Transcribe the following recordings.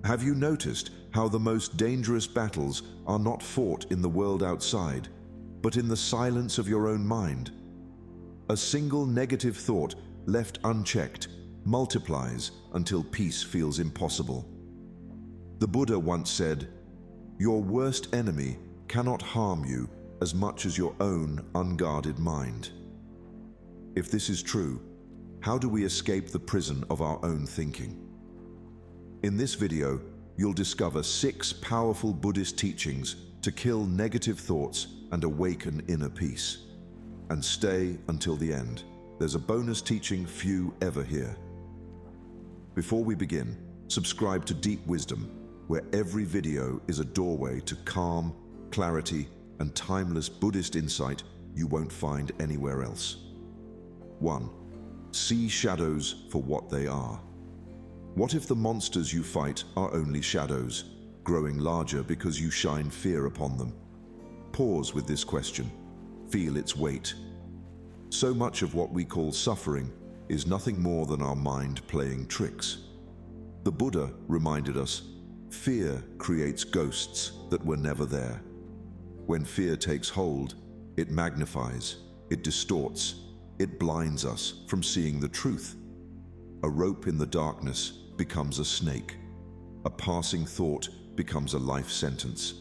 Have you noticed how the most dangerous battles are not fought in the world outside, but in the silence of your own mind? A single negative thought left unchecked multiplies until peace feels impossible. The Buddha once said, "Your worst enemy cannot harm you as much as your own unguarded mind." If this is true, how do we escape the prison of our own thinking? In this video, you'll discover 6 powerful Buddhist teachings to kill negative thoughts and awaken inner peace. And stay until the end. There's a bonus teaching few ever hear. Before we begin, subscribe to Deep Wisdom, where every video is a doorway to calm, clarity, and timeless Buddhist insight you won't find anywhere else. 1. See shadows for what they are. What if the monsters you fight are only shadows, growing larger because you shine fear upon them? Pause with this question. Feel its weight. So much of what we call suffering is nothing more than our mind playing tricks. The Buddha reminded us, fear creates ghosts that were never there. When fear takes hold, it magnifies, it distorts, it blinds us from seeing the truth. A rope in the darkness becomes a snake. A passing thought becomes a life sentence.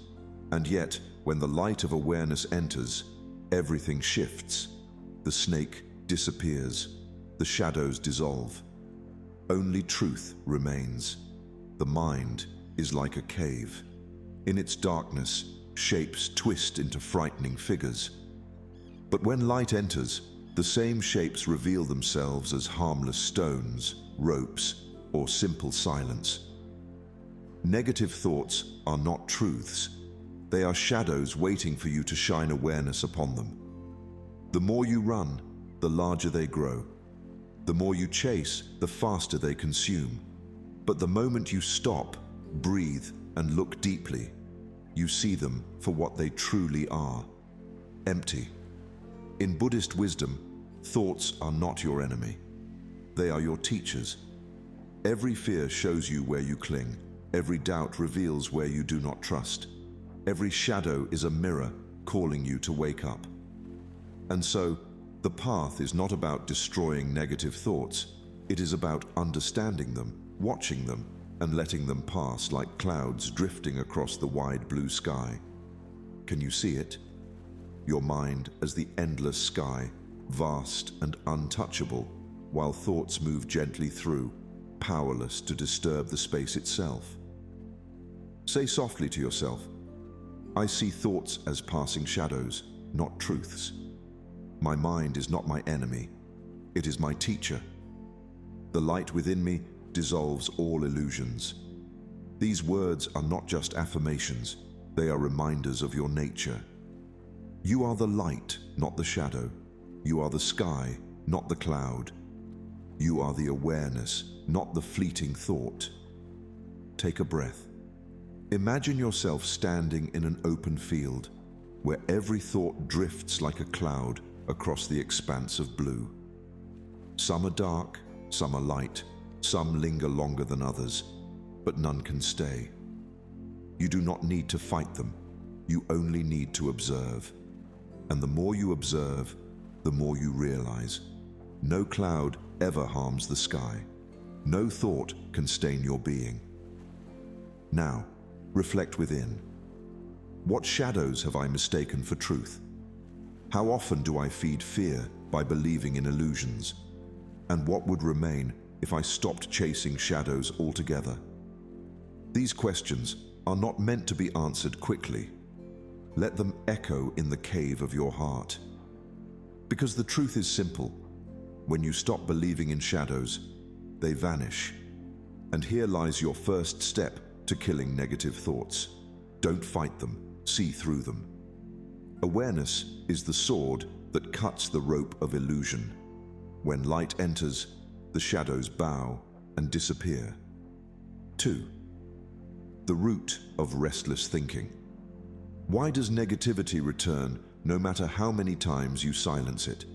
And yet, when the light of awareness enters, everything shifts. The snake disappears. The shadows dissolve. Only truth remains. The mind is like a cave. In its darkness, shapes twist into frightening figures. But when light enters, the same shapes reveal themselves as harmless stones, ropes, or simple silence. Negative thoughts are not truths. They are shadows waiting for you to shine awareness upon them. The more you run, the larger they grow. The more you chase, the faster they consume. But the moment you stop, breathe, and look deeply, you see them for what they truly are: empty. In Buddhist wisdom, thoughts are not your enemy. They are your teachers. Every fear shows you where you cling. Every doubt reveals where you do not trust. Every shadow is a mirror calling you to wake up. And so, the path is not about destroying negative thoughts. It is about understanding them, watching them, and letting them pass like clouds drifting across the wide blue sky. Can you see it? Your mind as the endless sky, vast and untouchable, while thoughts move gently through, powerless to disturb the space itself. Say softly to yourself, "I see thoughts as passing shadows, not truths. My mind is not my enemy. It is my teacher. The light within me dissolves all illusions." These words are not just affirmations. They are reminders of your nature. You are the light, not the shadow. You are the sky, not the cloud. You are the awareness, not the fleeting thought. Take a breath. Imagine yourself standing in an open field, where every thought drifts like a cloud across the expanse of blue. Some are dark, some are light, some linger longer than others, but none can stay. You do not need to fight them. You only need to observe. And the more you observe, the more you realize. No cloud ever harms the sky. No thought can stain your being. Now, reflect within. What shadows have I mistaken for truth? How often do I feed fear by believing in illusions? And what would remain if I stopped chasing shadows altogether? These questions are not meant to be answered quickly. Let them echo in the cave of your heart. Because the truth is simple. When you stop believing in shadows, they vanish. And here lies your first step to killing negative thoughts. Don't fight them, see through them. Awareness is the sword that cuts the rope of illusion. When light enters, the shadows bow and disappear. 2. The root of restless thinking. Why does negativity return no matter how many times you silence it?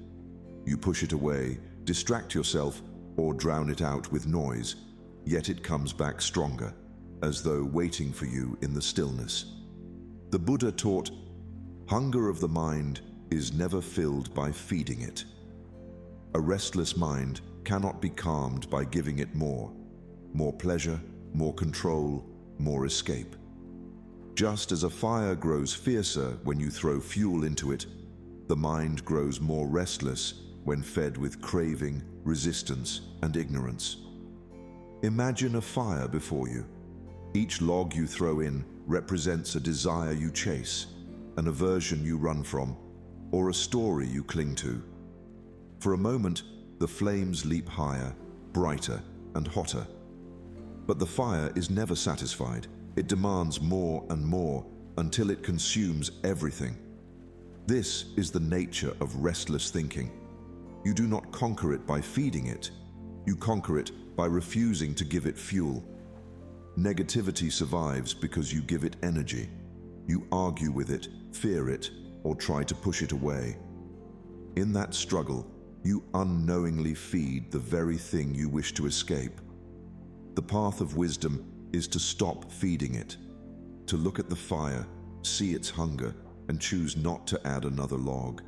You push it away, distract yourself, or drown it out with noise, yet it comes back stronger. as though waiting for you in the stillness. The Buddha taught, "Hunger of the mind is never filled by feeding it." A restless mind cannot be calmed by giving it more pleasure, more control, more escape. Just as a fire grows fiercer when you throw fuel into it, the mind grows more restless when fed with craving, resistance, and ignorance. Imagine a fire before you. Each log you throw in represents a desire you chase, an aversion you run from, or a story you cling to. For a moment, the flames leap higher, brighter, and hotter. But the fire is never satisfied. It demands more and more until it consumes everything. This is the nature of restless thinking. You do not conquer it by feeding it. You conquer it by refusing to give it fuel. Negativity survives because you give it energy. You argue with it, fear it, or try to push it away. In that struggle, you unknowingly feed the very thing you wish to escape. The path of wisdom is to stop feeding it, to look at the fire, see its hunger, and choose not to add another log.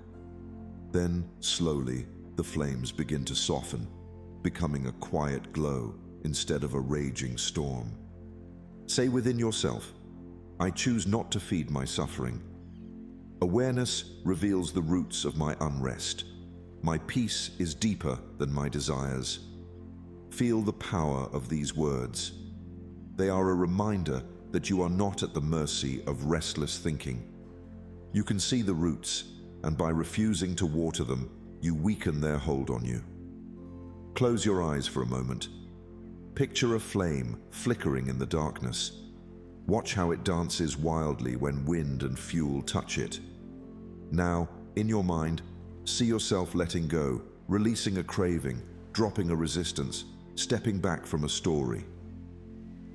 Then, slowly, the flames begin to soften, becoming a quiet glow instead of a raging storm. Say within yourself, "I choose not to feed my suffering." Awareness reveals the roots of my unrest. My peace is deeper than my desires. Feel the power of these words. They are a reminder that you are not at the mercy of restless thinking. You can see the roots, and by refusing to water them, you weaken their hold on you. Close your eyes for a moment. Picture a flame flickering in the darkness. Watch how it dances wildly when wind and fuel touch it. Now, in your mind, see yourself letting go, releasing a craving, dropping a resistance, stepping back from a story.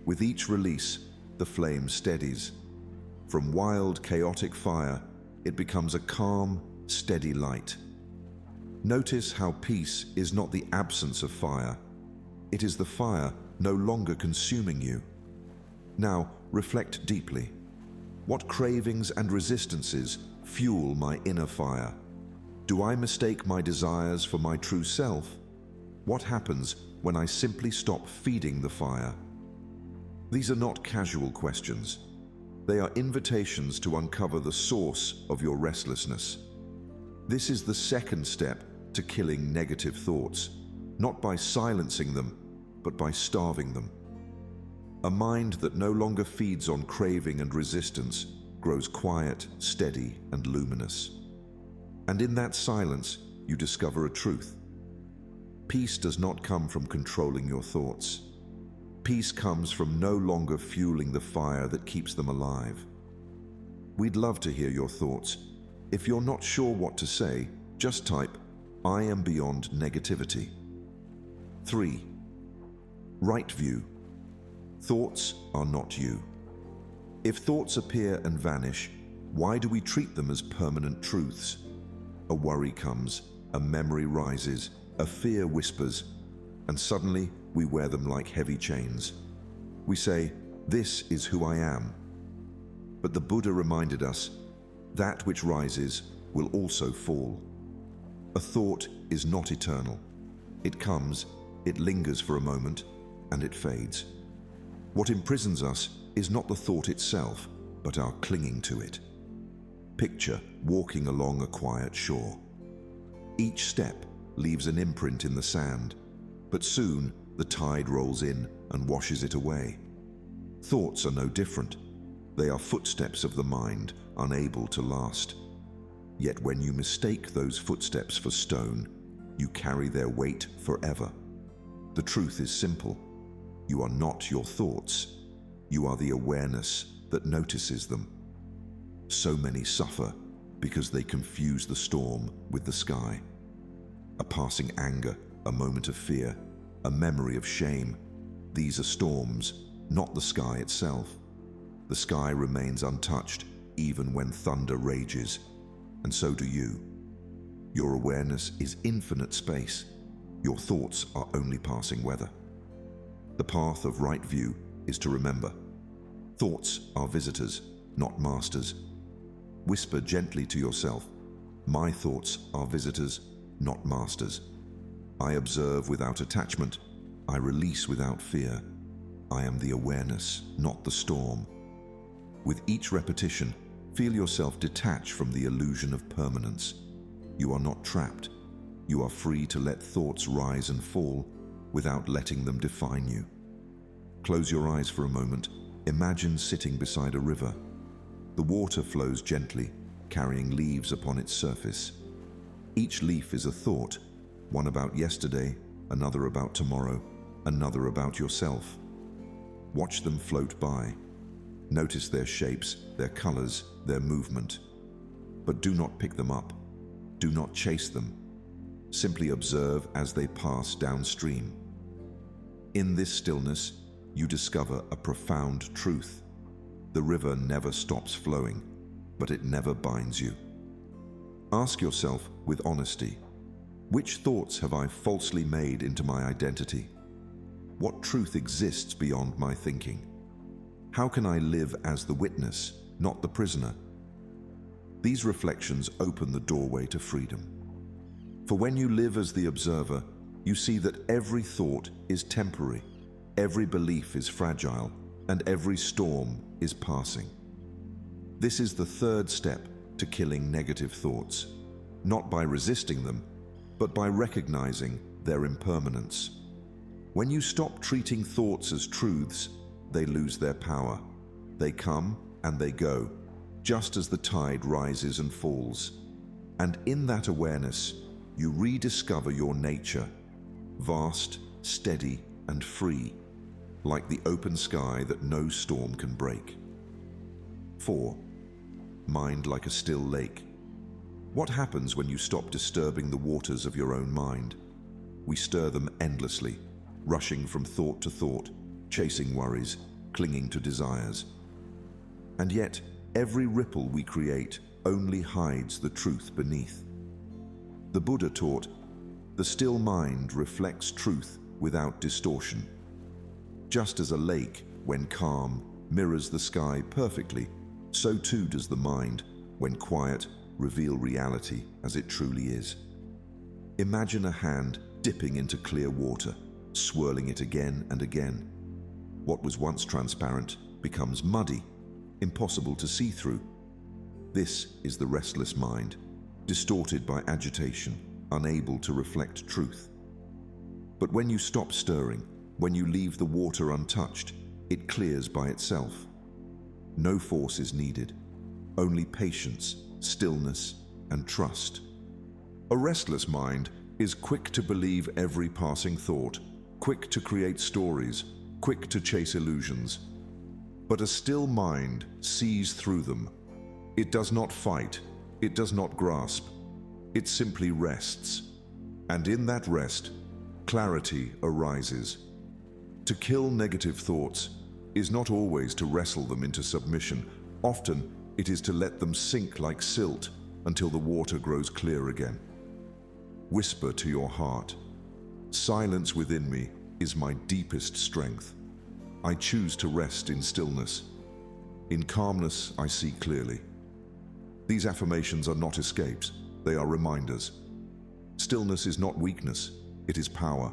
With each release, the flame steadies. From wild, chaotic fire, it becomes a calm, steady light. Notice how peace is not the absence of fire. It is the fire no longer consuming you. Now, reflect deeply. What cravings and resistances fuel my inner fire? Do I mistake my desires for my true self? What happens when I simply stop feeding the fire? These are not casual questions. They are invitations to uncover the source of your restlessness. This is the second step to killing negative thoughts, not by silencing them, but by starving them. A mind that no longer feeds on craving and resistance grows quiet, steady, and luminous. And in that silence, you discover a truth. Peace does not come from controlling your thoughts. Peace comes from no longer fueling the fire that keeps them alive. We'd love to hear your thoughts. If you're not sure what to say, just type, "I am beyond negativity." 3. Right view. Thoughts are not you. If thoughts appear and vanish, why do we treat them as permanent truths? A worry comes, a memory rises, a fear whispers, and suddenly we wear them like heavy chains. We say, "This is who I am." But the Buddha reminded us, that which rises will also fall. A thought is not eternal. It comes, it lingers for a moment, and it fades. What imprisons us is not the thought itself, but our clinging to it. Picture walking along a quiet shore. Each step leaves an imprint in the sand, but soon the tide rolls in and washes it away. Thoughts are no different. They are footsteps of the mind, unable to last. Yet when you mistake those footsteps for stone, you carry their weight forever. The truth is simple. You are not your thoughts. You are the awareness that notices them. So many suffer because they confuse the storm with the sky. A passing anger, a moment of fear, a memory of shame. These are storms, not the sky itself. The sky remains untouched even when thunder rages, and so do you. Your awareness is infinite space. Your thoughts are only passing weather. The path of right view is to remember, Thoughts are visitors, not masters. Whisper gently to yourself, "My thoughts are visitors, not masters. I observe without attachment. I release without fear. I am the awareness, not the storm." With each repetition, feel yourself detach from the illusion of permanence. You are not trapped. You are free to let thoughts rise and fall without letting them define you. Close your eyes for a moment. Imagine sitting beside a river. The water flows gently, carrying leaves upon its surface. Each leaf is a thought, one about yesterday, another about tomorrow, another about yourself. Watch them float by. Notice their shapes, their colors, their movement. But do not pick them up. Do not chase them. Simply observe as they pass downstream. In this stillness, you discover a profound truth. The river never stops flowing, but it never binds you. Ask yourself with honesty, which thoughts have I falsely made into my identity? What truth exists beyond my thinking? How can I live as the witness, not the prisoner? These reflections open the doorway to freedom. For when you live as the observer, you see that every thought is temporary, every belief is fragile, and every storm is passing. This is the third step to killing negative thoughts, not by resisting them, but by recognizing their impermanence. When you stop treating thoughts as truths, they lose their power. They come and they go, just as the tide rises and falls. And in that awareness, you rediscover your nature, vast, steady, and free, like the open sky that no storm can break. 4. Mind like a still lake. What happens when you stop disturbing the waters of your own mind? We stir them endlessly, rushing from thought to thought, chasing worries, clinging to desires. And yet, every ripple we create only hides the truth beneath. The Buddha taught, "The still mind reflects truth without distortion." Just as a lake, when calm, mirrors the sky perfectly, so too does the mind, when quiet, reveal reality as it truly is. Imagine a hand dipping into clear water, swirling it again and again. What was once transparent becomes muddy, impossible to see through. This is the restless mind, distorted by agitation, unable to reflect truth. But when you stop stirring, when you leave the water untouched, it clears by itself. No force is needed, only patience, stillness, and trust. A restless mind is quick to believe every passing thought, quick to create stories, quick to chase illusions. But a still mind sees through them. It does not fight, it does not grasp, it simply rests. And in that rest, clarity arises. To kill negative thoughts is not always to wrestle them into submission. Often, it is to let them sink like silt until the water grows clear again. Whisper to your heart, "Silence within me is my deepest strength. I choose to rest in stillness. In calmness, I see clearly." These affirmations are not escapes, they are reminders. Stillness is not weakness, it is power.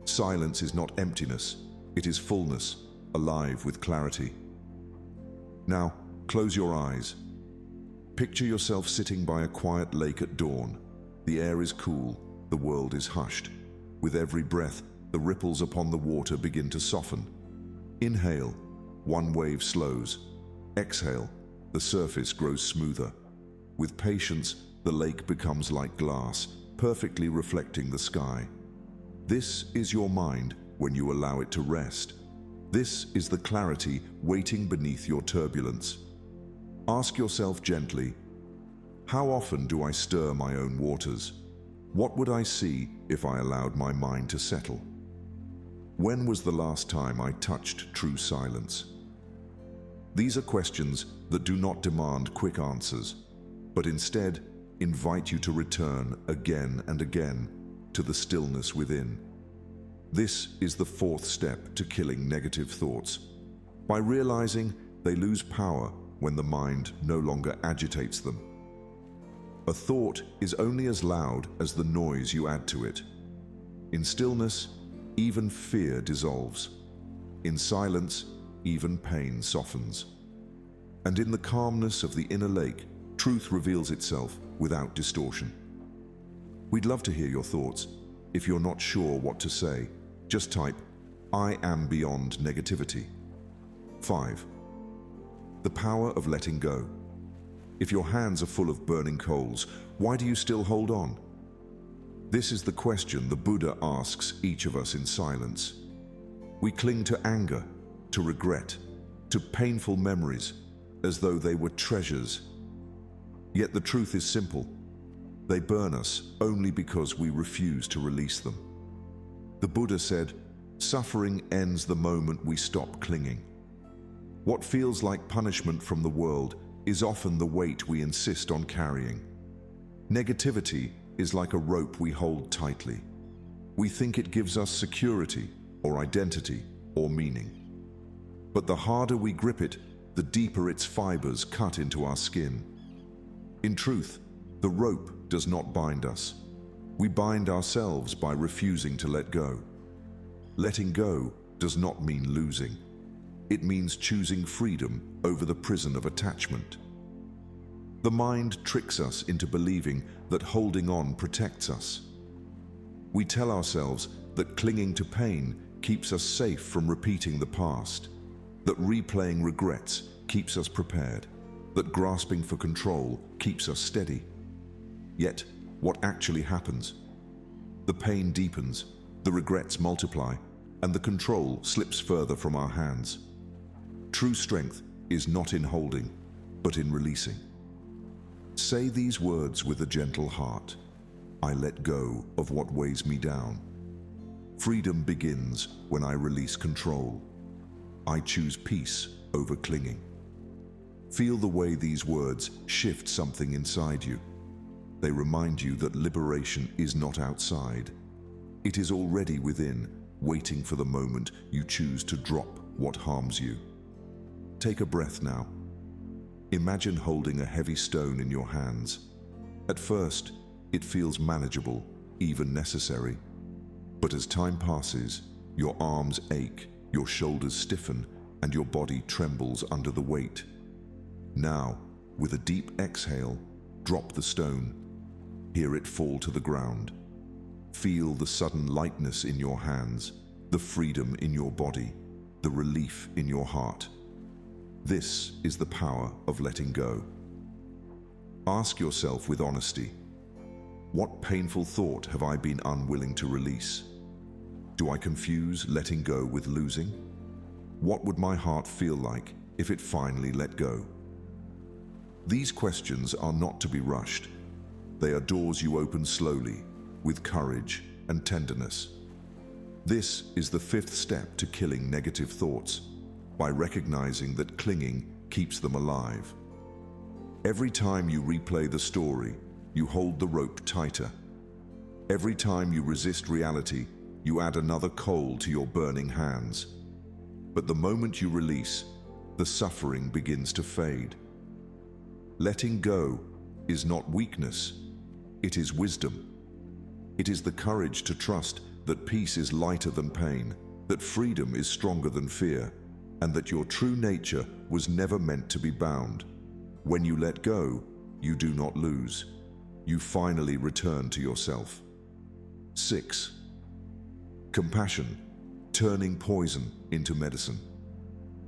Silence is not emptiness, it is fullness, alive with clarity. Now, close your eyes. Picture yourself sitting by a quiet lake at dawn. The air is cool, the world is hushed. With every breath, the ripples upon the water begin to soften. Inhale, one wave slows. Exhale, the surface grows smoother. With patience, the lake becomes like glass, perfectly reflecting the sky. This is your mind when you allow it to rest. This is the clarity waiting beneath your turbulence. Ask yourself gently, how often do I stir my own waters? What would I see if I allowed my mind to settle? When was the last time I touched true silence? These are questions that do not demand quick answers, but instead invite you to return again and again to the stillness within. This is the fourth step to killing negative thoughts. by realizing they lose power when the mind no longer agitates them. A thought is only as loud as the noise you add to it. In stillness, even fear dissolves. In silence, even pain softens. And in the calmness of the inner lake, truth reveals itself without distortion. We'd love to hear your thoughts. If you're not sure what to say, just type, "I am beyond negativity." 5. The power of letting go. If your hands are full of burning coals, why do you still hold on? This is the question the Buddha asks each of us in silence. We cling to anger, to regret, to painful memories, as though they were treasures. Yet the truth is simple. They burn us only because we refuse to release them. The Buddha said, "Suffering ends the moment we stop clinging." What feels like punishment from the world is often the weight we insist on carrying. Negativity is like a rope we hold tightly. We think it gives us security or identity or meaning. But the harder we grip it, the deeper its fibers cut into our skin. In truth, the rope does not bind us. We bind ourselves by refusing to let go. Letting go does not mean losing. It means choosing freedom over the prison of attachment. The mind tricks us into believing that holding on protects us. We tell ourselves that clinging to pain keeps us safe from repeating the past, that replaying regrets keeps us prepared, that grasping for control keeps us steady. Yet, what actually happens? The pain deepens, the regrets multiply, and the control slips further from our hands. True strength is not in holding, but in releasing. Say these words with a gentle heart. I let go of what weighs me down. Freedom begins when I release control. I choose peace over clinging. Feel the way these words shift something inside you. They remind you that liberation is not outside. It is already within, waiting for the moment you choose to drop what harms you. Take a breath now. Imagine holding a heavy stone in your hands. At first, it feels manageable, even necessary. But as time passes, your arms ache, your shoulders stiffen, and your body trembles under the weight. Now, with a deep exhale, drop the stone. Hear it fall to the ground. Feel the sudden lightness in your hands, the freedom in your body, the relief in your heart. This is the power of letting go. Ask yourself with honesty, what painful thought have I been unwilling to release? Do I confuse letting go with losing? What would my heart feel like if it finally let go? These questions are not to be rushed. They are doors you open slowly, with courage and tenderness. This is the 5th step to killing negative thoughts, by recognizing that clinging keeps them alive. Every time you replay the story, you hold the rope tighter. Every time you resist reality, you add another coal to your burning hands. But the moment you release, the suffering begins to fade. Letting go is not weakness, it is wisdom. It is the courage to trust that peace is lighter than pain, that freedom is stronger than fear, and that your true nature was never meant to be bound. When you let go, you do not lose. You finally return to yourself. 6. Compassion, turning poison into medicine.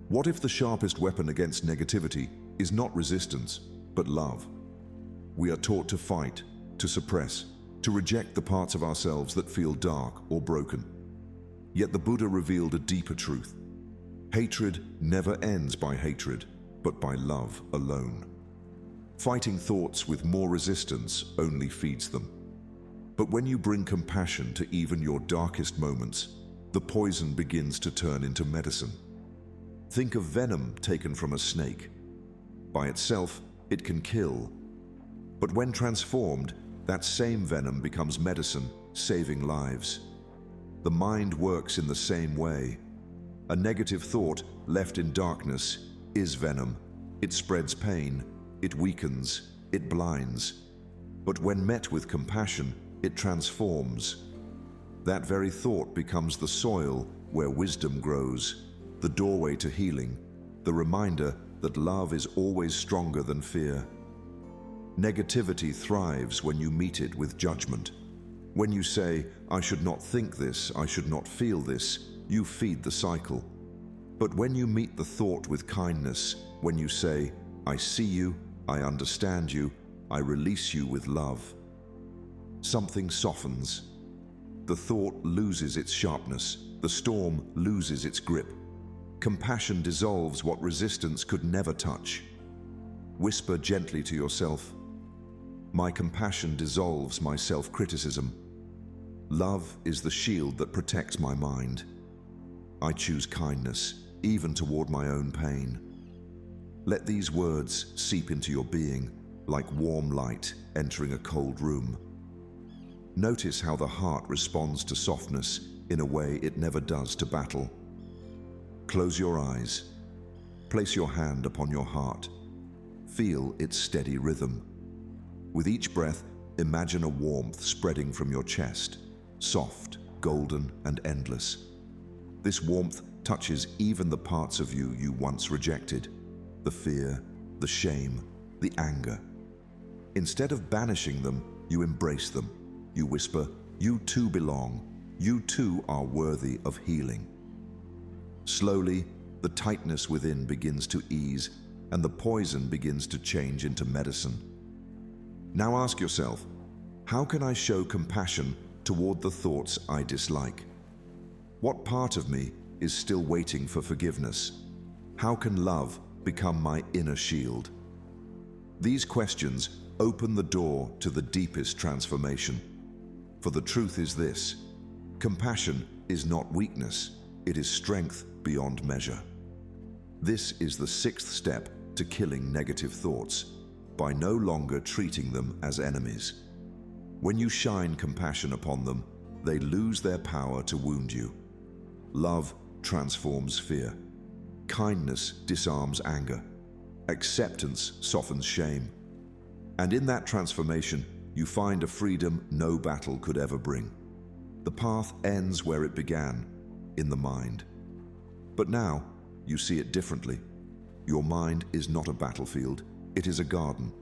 What if the sharpest weapon against negativity is not resistance, but love? We are taught to fight, to suppress, to reject the parts of ourselves that feel dark or broken. Yet the Buddha revealed a deeper truth. Hatred never ends by hatred, but by love alone. Fighting thoughts with more resistance only feeds them. But when you bring compassion to even your darkest moments, the poison begins to turn into medicine. Think of venom taken from a snake. By itself, it can kill. But when transformed, that same venom becomes medicine, saving lives. The mind works in the same way. A negative thought left in darkness is venom. It spreads pain, it weakens, it blinds. But when met with compassion, it transforms. That very thought becomes the soil where wisdom grows, the doorway to healing, the reminder that love is always stronger than fear. Negativity thrives when you meet it with judgment. When you say, "I should not think this, I should not feel this," you feed the cycle. But when you meet the thought with kindness, when you say, "I see you, I understand you, I release you with love," something softens. The thought loses its sharpness, the storm loses its grip. Compassion dissolves what resistance could never touch. Whisper gently to yourself, "My compassion dissolves my self-criticism. Love is the shield that protects my mind. I choose kindness, even toward my own pain." Let these words seep into your being like warm light entering a cold room. Notice how the heart responds to softness in a way it never does to battle. Close your eyes. Place your hand upon your heart. Feel its steady rhythm. With each breath, imagine a warmth spreading from your chest, soft, golden, and endless. This warmth touches even the parts of you you once rejected, the fear, the shame, the anger. Instead of banishing them, you embrace them. You whisper, "You too belong. You too are worthy of healing." Slowly, the tightness within begins to ease, and the poison begins to change into medicine. Now ask yourself, how can I show compassion toward the thoughts I dislike? What part of me is still waiting for forgiveness? How can love become my inner shield? These questions open the door to the deepest transformation. For the truth is this: compassion is not weakness, it is strength beyond measure. This is the sixth step to killing negative thoughts, by no longer treating them as enemies. When you shine compassion upon them, they lose their power to wound you. Love transforms fear. Kindness disarms anger. Acceptance softens shame. And in that transformation, you find a freedom no battle could ever bring. The path ends where it began, in the mind. But now, you see it differently. Your mind is not a battlefield, it is a garden.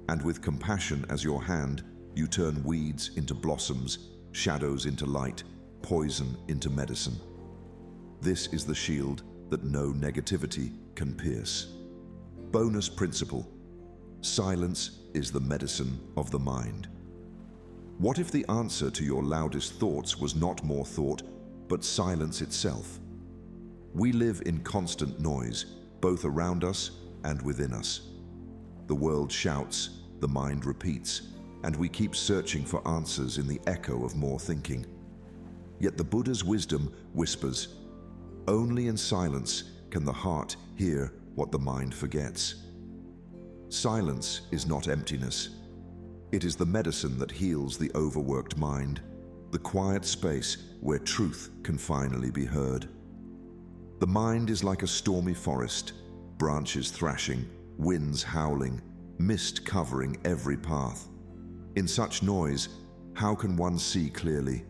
And with compassion as your hand, you turn weeds into blossoms, shadows into light, poison into medicine. This is the shield that no negativity can pierce. Bonus principle: silence is the medicine of the mind. What if the answer to your loudest thoughts was not more thought, but silence itself? We live in constant noise, both around us and within us. The world shouts, the mind repeats, and we keep searching for answers in the echo of more thinking. Yet the Buddha's wisdom whispers, only in silence can the heart hear what the mind forgets. Silence is not emptiness. It is the medicine that heals the overworked mind, the quiet space where truth can finally be heard. The mind is like a stormy forest, branches thrashing, winds howling, mist covering every path. In such noise, how can one see clearly?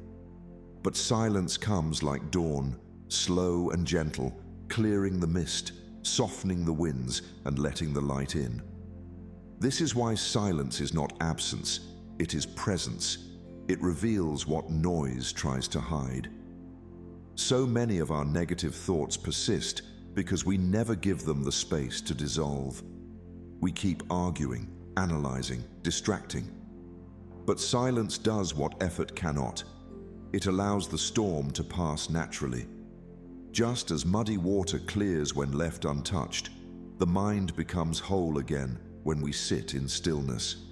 But silence comes like dawn, slow and gentle, clearing the mist, softening the winds, and letting the light in. This is why silence is not absence, it is presence. It reveals what noise tries to hide. So many of our negative thoughts persist because we never give them the space to dissolve. We keep arguing, analyzing, distracting. But silence does what effort cannot. It allows the storm to pass naturally. Just as muddy water clears when left untouched, the mind becomes whole again when we sit in stillness.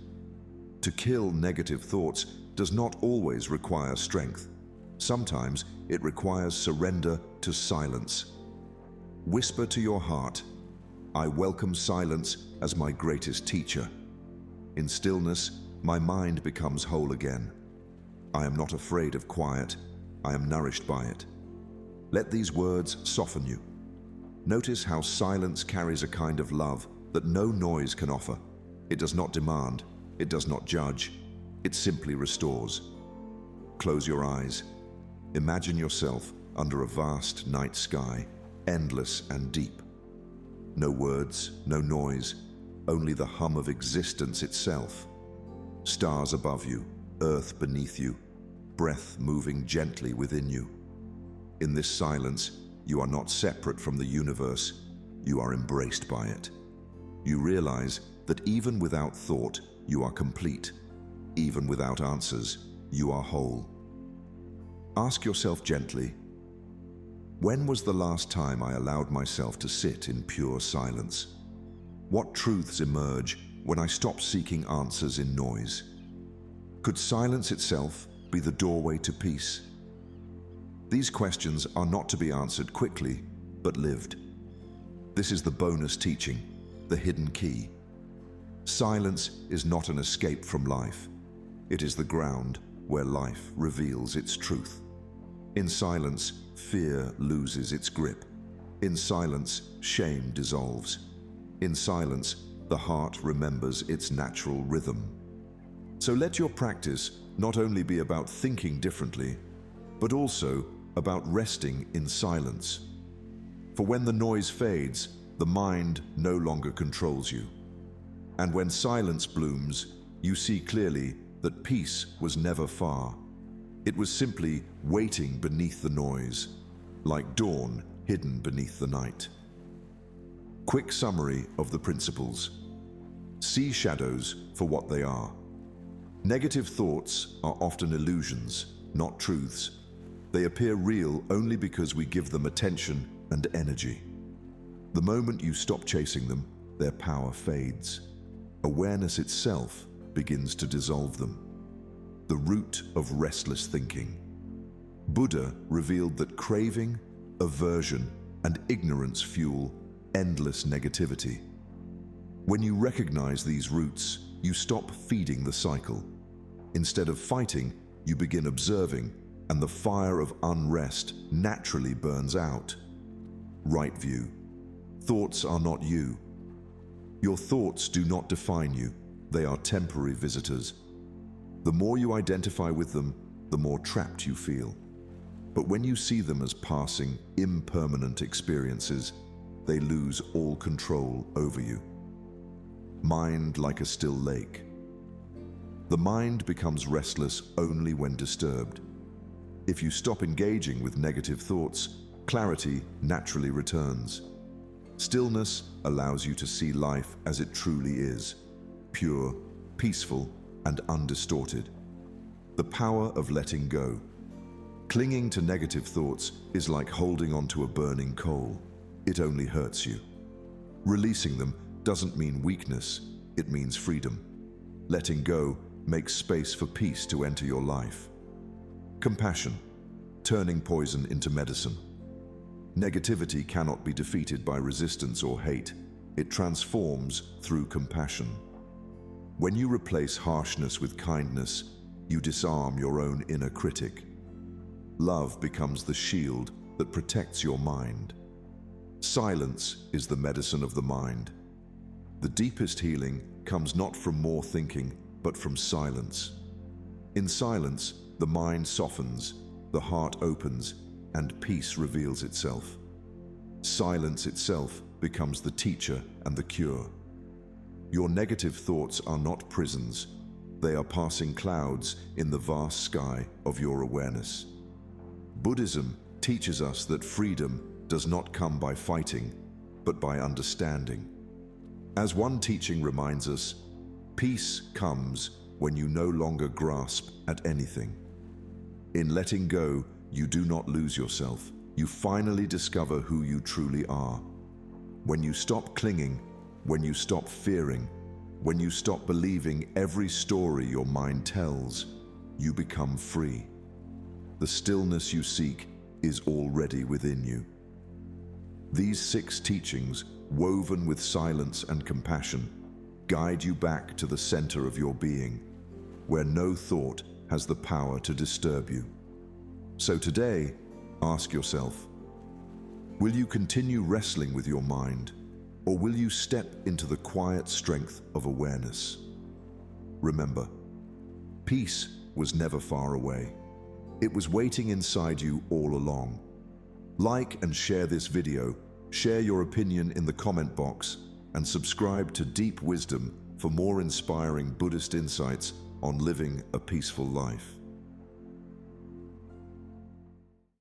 To kill negative thoughts does not always require strength. Sometimes it requires surrender to silence. Whisper to your heart, I welcome silence as my greatest teacher. In stillness, my mind becomes whole again. I am not afraid of quiet. I am nourished by it. Let these words soften you. Notice how silence carries a kind of love that no noise can offer. It does not demand, it does not judge, it simply restores. Close your eyes. Imagine yourself under a vast night sky, endless and deep. No words, no noise, only the hum of existence itself. Stars above you, earth beneath you, breath moving gently within you. In this silence, you are not separate from the universe, you are embraced by it. You realize that even without thought, you are complete. Even without answers, you are whole. Ask yourself gently, when was the last time I allowed myself to sit in pure silence? What truths emerge when I stop seeking answers in noise? Could silence itself be the doorway to peace? These questions are not to be answered quickly, but lived. This is the bonus teaching, the hidden key. Silence is not an escape from life. It is the ground where life reveals its truth. In silence, fear loses its grip. In silence, shame dissolves. In silence, the heart remembers its natural rhythm. So let your practice not only be about thinking differently, but also about resting in silence. For when the noise fades, the mind no longer controls you. And when silence blooms, you see clearly that peace was never far. It was simply waiting beneath the noise, like dawn hidden beneath the night. Quick summary of the principles. See shadows for what they are. Negative thoughts are often illusions, not truths. They appear real only because we give them attention and energy. The moment you stop chasing them, their power fades. Awareness itself begins to dissolve them. The root of restless thinking. Buddha revealed that craving, aversion, and ignorance fuel endless negativity. When you recognize these roots, you stop feeding the cycle. Instead of fighting, you begin observing, and the fire of unrest naturally burns out. Right view. Thoughts are not you. Your thoughts do not define you. They are temporary visitors. The more you identify with them, the more trapped you feel. But when you see them as passing, impermanent experiences, they lose all control over you. Mind like a still lake. The mind becomes restless only when disturbed. If you stop engaging with negative thoughts, clarity naturally returns. Stillness allows you to see life as it truly is, pure, peaceful, and undistorted. The power of letting go. Clinging to negative thoughts is like holding onto a burning coal. It only hurts you. Releasing them doesn't mean weakness, it means freedom. Letting go makes space for peace to enter your life. Compassion, turning poison into medicine. Negativity cannot be defeated by resistance or hate. It transforms through compassion. When you replace harshness with kindness, you disarm your own inner critic. Love becomes the shield that protects your mind. Silence is the medicine of the mind. The deepest healing comes not from more thinking, but from silence. In silence, the mind softens, the heart opens, and peace reveals itself. Silence itself becomes the teacher and the cure. Your negative thoughts are not prisons. They are passing clouds in the vast sky of your awareness. Buddhism teaches us that freedom does not come by fighting, but by understanding. As one teaching reminds us, peace comes when you no longer grasp at anything. In letting go, you do not lose yourself. You finally discover who you truly are. When you stop clinging, when you stop fearing, when you stop believing every story your mind tells, you become free. The stillness you seek is already within you. These 6 teachings, woven with silence and compassion, guide you back to the center of your being, where no thought has the power to disturb you. So today, ask yourself, Will you continue wrestling with your mind, or will you step into the quiet strength of awareness? Remember, peace was never far away. It was waiting inside you all along. Like and share this video, share your opinion in the comment box, and subscribe to Deep Wisdom for more inspiring Buddhist insights on living a peaceful life.